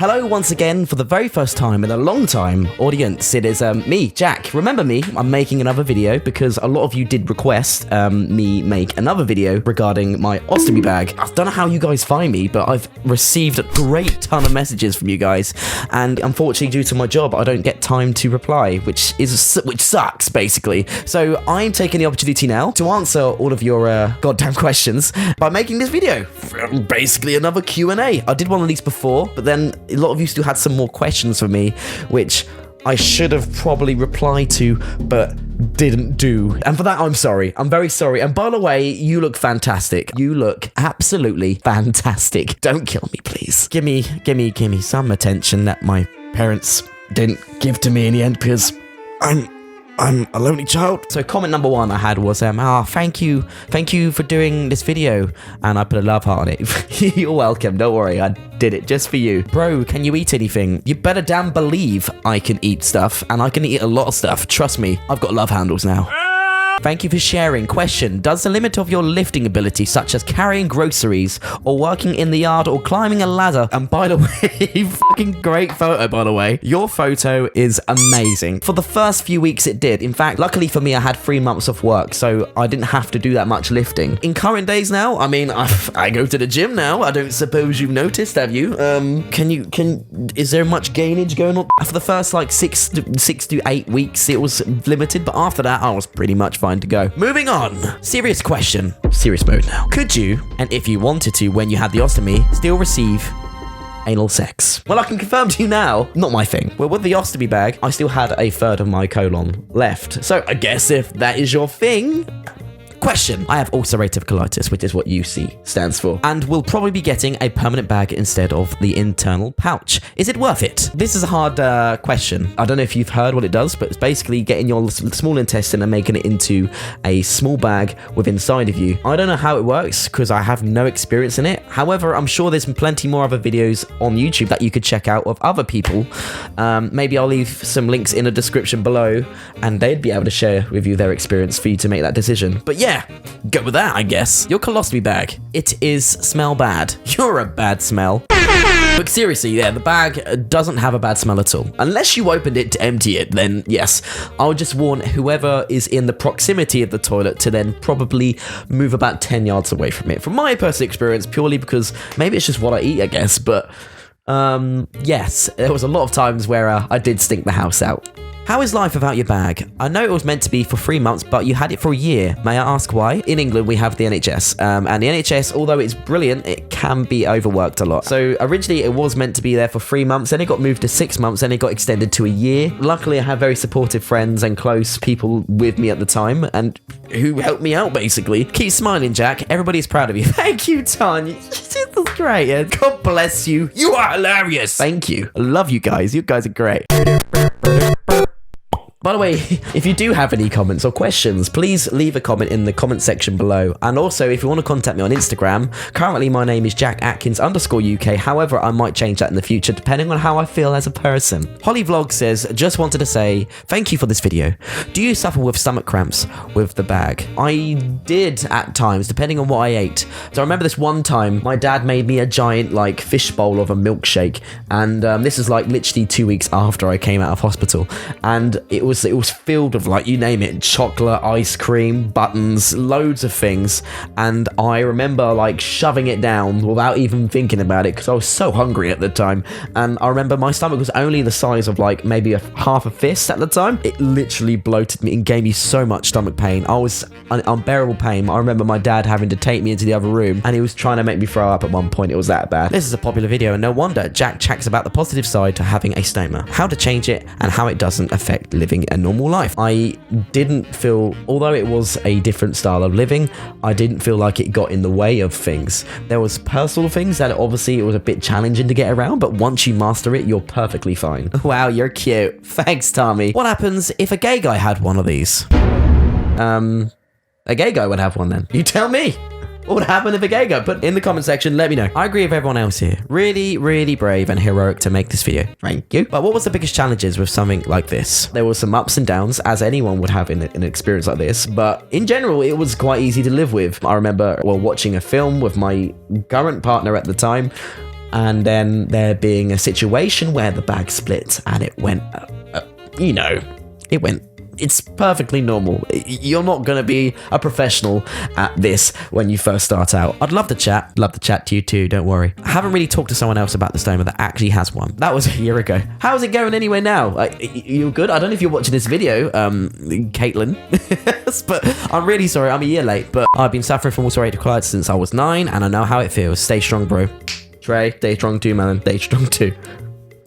Hello once again for the very first time in a long time, audience. It is me, Jack. Remember me? I'm making another video because a lot of you did request me make another video regarding my Ostomy Bag. I don't know how you guys find me, but I've received a great ton of messages from you guys, and unfortunately due to my job, I don't get time to reply, which sucks basically. So I'm taking the opportunity now to answer all of your goddamn questions by making this video. Basically another Q&A. I did one of these before, but then a lot of you still had some more questions for me, which I should have probably replied to, but didn't do. And for that, I'm sorry. I'm very sorry. And by the way, you look fantastic. You look absolutely fantastic. Don't kill me, please. Give me some attention that my parents didn't give to me in the end, because I'm a lonely child. So comment number one I had was, thank you for doing this video, and I put a love heart on it. You're welcome, don't worry, I did it just for you. Bro, can you eat anything? You better damn believe I can eat stuff, and I can eat a lot of stuff. Trust me, I've got love handles now. Thank you for sharing. Question: does the limit of your lifting ability, such as carrying groceries or working in the yard or climbing a ladder, and by the way, fucking great photo, by the way. Your photo is amazing. For the first few weeks it did. In fact, luckily for me, I had 3 months off work, so I didn't have to do that much lifting. In current days now, I mean, I go to the gym now. I don't suppose you've noticed, have you? Is there much gainage going on? For the first like 6 to 8 weeks, it was limited, but after that, I was pretty much fine to go. Moving on. Serious question. Serious mode now. Could you, and if you wanted to when you had the ostomy, still receive anal sex? Well, I can confirm to you now, not my thing. Well, with the ostomy bag, I still had a third of my colon left. So I guess if that is your thing. Question: I have ulcerative colitis, which is what UC stands for, and will probably be getting a permanent bag instead of the internal pouch. Is it worth it? This is a hard question. I don't know if you've heard what it does, but it's basically getting your small intestine and making it into a small bag with inside of you. I don't know how it works because I have no experience in it. However, I'm sure there's plenty more other videos on YouTube that you could check out of other people. Maybe I'll leave some links in the description below, and they'd be able to share with you their experience for you to make that decision. But yeah, go with that, I guess. Your colostomy bag. It is smell bad. You're a bad smell. But seriously, yeah, the bag doesn't have a bad smell at all. Unless you opened it to empty it, then yes. I would just warn whoever is in the proximity of the toilet to then probably move about 10 yards away from it. From my personal experience, purely because maybe it's just what I eat, I guess, but yes, there was a lot of times where I did stink the house out. How is life without your bag? I know it was meant to be for 3 months, but you had it for a year. May I ask why? In England, we have the NHS, and the NHS, although it's brilliant, it can be overworked a lot. So originally it was meant to be there for 3 months, then it got moved to 6 months, then it got extended to a year. Luckily, I have very supportive friends and close people with me at the time, and who helped me out, basically. Keep smiling, Jack. Everybody's proud of you. Thank you, Tanya. That's great. Yeah. God bless you. You are hilarious. Thank you. I love you guys. You guys are great. By the way, if you do have any comments or questions, please leave a comment in the comment section below. And also, if you want to contact me on Instagram, currently my name is Jack_Atkins_UK. However, I might change that in the future, depending on how I feel as a person. Holly Vlog says, just wanted to say, thank you for this video. Do you suffer with stomach cramps with the bag? I did at times, depending on what I ate. So I remember this one time, my dad made me a giant, like, fish bowl of a milkshake. And this is, like, literally 2 weeks after I came out of hospital. And it was filled with, like, you name it, chocolate, ice cream, buttons, loads of things. And I remember, like, shoving it down without even thinking about it because I was so hungry at the time. And I remember my stomach was only the size of, like, maybe half a fist at the time. It literally bloated me and gave me so much stomach pain. I was an unbearable pain. I remember my dad having to take me into the other room, and he was trying to make me throw up at one point. It was that bad. This is a popular video, and no wonder. Jack chats about the positive side to having a stoma, how to change it, and how it doesn't affect living a normal life. I didn't feel, although it was a different style of living, I didn't feel like it got in the way of things. There was personal things that obviously it was a bit challenging to get around, but once you master it, you're perfectly fine. Wow, you're cute. Thanks, Tommy. What happens if a gay guy had one of these? A gay guy would have one then. You tell me. What would happen if a gay guy? Put in the comment section, let me know. I agree with everyone else here. Really, really brave and heroic to make this video. Thank you. But what was the biggest challenges with something like this? There were some ups and downs, as anyone would have in an experience like this, but in general, it was quite easy to live with. I remember, well, watching a film with my current partner at the time. and then there being a situation where the bag split and it went, it's perfectly normal. You're not going to be a professional at this when you first start out. I'd love to chat to you too, don't worry. I haven't really talked to someone else about the stoma that actually has one. That was a year ago. How's it going anyway now? You good? I don't know if you're watching this video, Caitlin, but I'm really sorry, I'm a year late, but I've been suffering from ulcerative colitis since I was 9, and I know how it feels. Stay strong, bro. Trey, stay strong too, man. Stay strong too.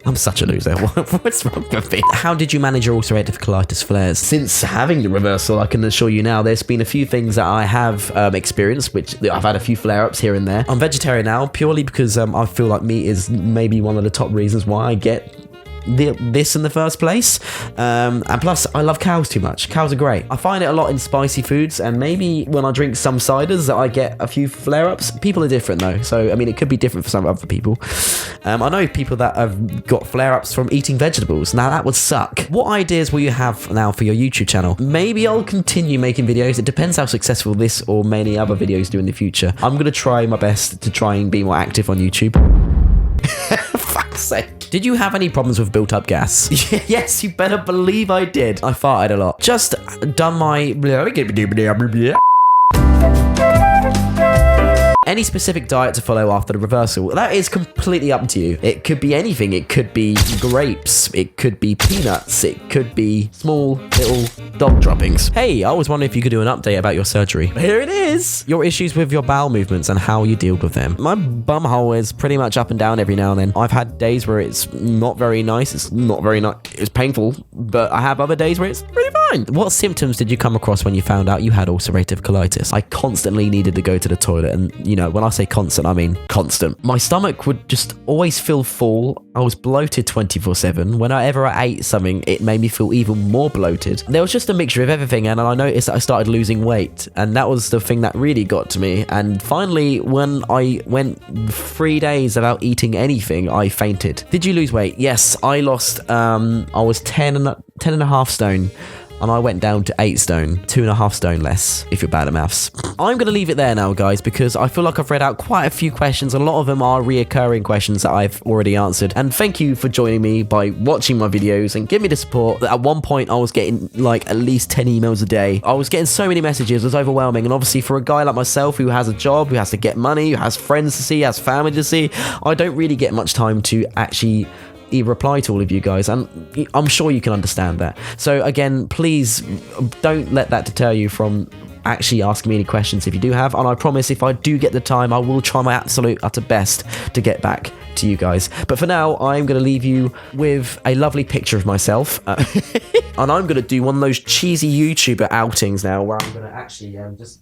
I'm such a loser. What's wrong with me? How did you manage your ulcerative colitis flares? Since having the reversal, I can assure you now, there's been a few things that I have experienced, which I've had a few flare-ups here and there. I'm vegetarian now, purely because I feel like meat is maybe one of the top reasons why I get this in the first place, and plus I love cows too much. Cows are great. I find it a lot in spicy foods, and maybe when I drink some ciders that I get a few flare-ups. People are different though, so I mean it could be different for some other people. I know people that have got flare-ups from eating vegetables. Now that would suck. What ideas will you have now for your YouTube channel? Maybe I'll continue making videos. It depends how successful this or many other videos do in the future. I'm gonna try my best to try and be more active on YouTube. Fuck's sake. Did you have any problems with built-up gas? Yes, you better believe I did. I farted a lot. Just done my... Any specific diet to follow after the reversal? That is completely up to you. It could be anything. It could be grapes. It could be peanuts. It could be small little dog droppings. Hey, I was wondering if you could do an update about your surgery. Here it is. Your issues with your bowel movements and how you deal with them. My bum hole is pretty much up and down every now and then. I've had days where it's not very nice. It's not very nice. It's painful, but I have other days where it's pretty fine. What symptoms did you come across when you found out you had ulcerative colitis? I constantly needed to go to the toilet, and you know, when I say constant, I mean constant. My stomach would just always feel full. I was bloated 24/7. Whenever I ate something, it made me feel even more bloated. There was just a mixture of everything, and I noticed that I started losing weight, and that was the thing that really got to me. And finally, when I went 3 days without eating anything, I fainted. Did you lose weight? Yes, I lost, I was 10 and a half stone. And I went down to 8 stone, 2.5 stone less, if you're bad at maths. I'm going to leave it there now, guys, because I feel like I've read out quite a few questions. A lot of them are reoccurring questions that I've already answered. And thank you for joining me by watching my videos and giving me the support. At one point, I was getting like at least 10 emails a day. I was getting so many messages, it was overwhelming. And obviously for a guy like myself who has a job, who has to get money, who has friends to see, has family to see, I don't really get much time to actually reply to all of you guys, and I'm sure you can understand that. So again, please don't let that deter you from actually asking me any questions if you do have, and I promise if I do get the time, I will try my absolute utter best to get back to you guys. But for now, I'm going to leave you with a lovely picture of myself, and I'm going to do one of those cheesy YouTuber outings now where I'm going to actually just